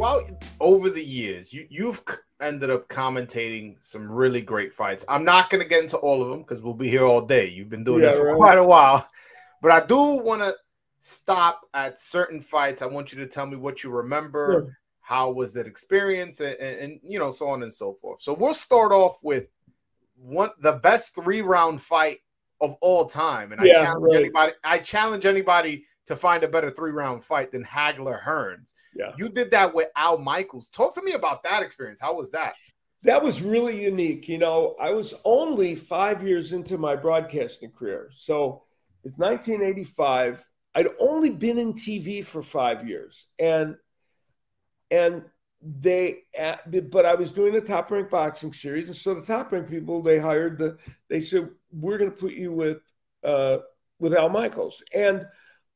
throughout over the years, you've ended up commentating some really great fights. I'm not going to get into all of them because we'll be here all day. You've been doing this for quite a while. But I do want to stop at certain fights. I want you to tell me what you remember, how was that experience, and you know, so on and so forth. So we'll start off with the best 3-round fight of all time. And I challenge anybody to find a better 3-round fight than Hagler-Hearns. Yeah. You did that with Al Michaels. Talk to me about that experience. How was that? That was really unique. You know, I was only 5 years into my broadcasting career. So it's 1985. I'd only been in TV for 5 years. But I was doing the Top Rank boxing series. And so the Top Rank people, they said, we're going to put you with Al Michaels. And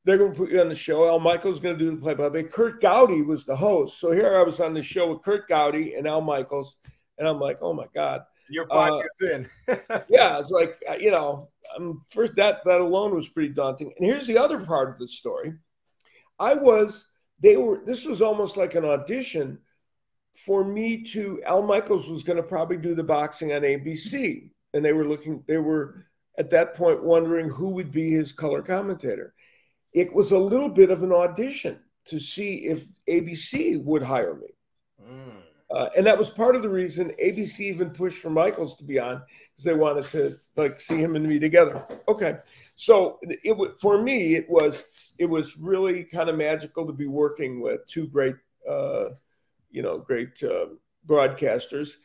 they're going to put you on the show. Al Michaels is going to do the play-by-play. Kurt Gowdy was the host. So here I was on the show with Kurt Gowdy and Al Michaels. And I'm like, oh, my God. You're 5 years in. Yeah, it's like, you know, first that alone was pretty daunting. And here's the other part of the story. This was almost like an audition for me Al Michaels was going to probably do the boxing on ABC. And they were at that point wondering who would be his color commentator. It was a little bit of an audition to see if ABC would hire me. And that was part of the reason ABC even pushed for Michaels to be on, because they wanted to see him and me together. Okay. So for me, it was really kind of magical to be working with two great broadcasters.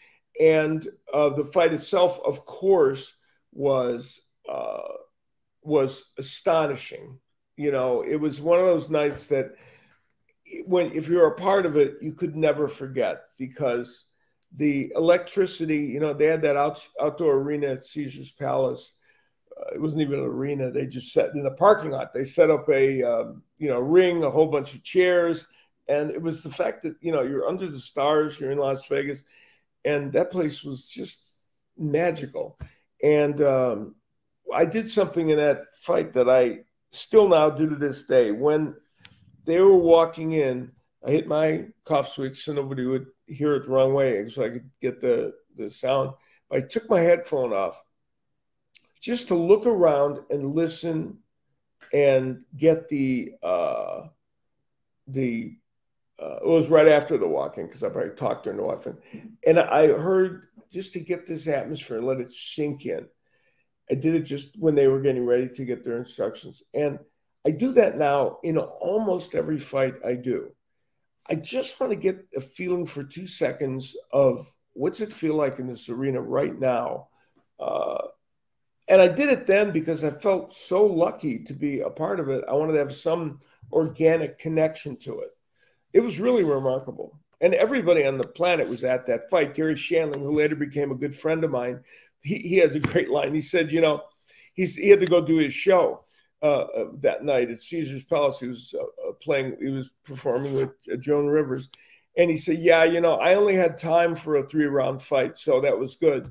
And the fight itself, of course, was astonishing. You know, it was one of those nights that if you're a part of it, you could never forget, because the electricity, you know, they had that outdoor arena at Caesar's Palace. It wasn't even an arena. They just set in the parking lot. They set up a ring, a whole bunch of chairs. And it was the fact that, you know, you're under the stars, you're in Las Vegas, and that place was just magical. And I did something in that fight that I still now do to this day. When they were walking in, I hit my cough switch so nobody would hear it the wrong way, so I could get the sound. But I took my headphone off just to look around and listen and get it was right after the walk-in, because I probably talked during the walk-in. And I heard, just to get this atmosphere and let it sink in. I did it just when they were getting ready to get their instructions. And I do that now in almost every fight I do. I just want to get a feeling for 2 seconds of what's it feel like in this arena right now. And I did it then because I felt so lucky to be a part of it. I wanted to have some organic connection to it. It was really remarkable. And everybody on the planet was at that fight. Gary Shandling, who later became a good friend of mine, he has a great line. He said, you know, he had to go do his show that night at Caesar's Palace. He was he was performing with Joan Rivers. And he said, yeah, you know, I only had time for a 3-round fight, so that was good.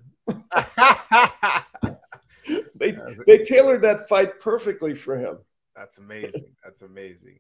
They tailored that fight perfectly for him. That's amazing. That's amazing.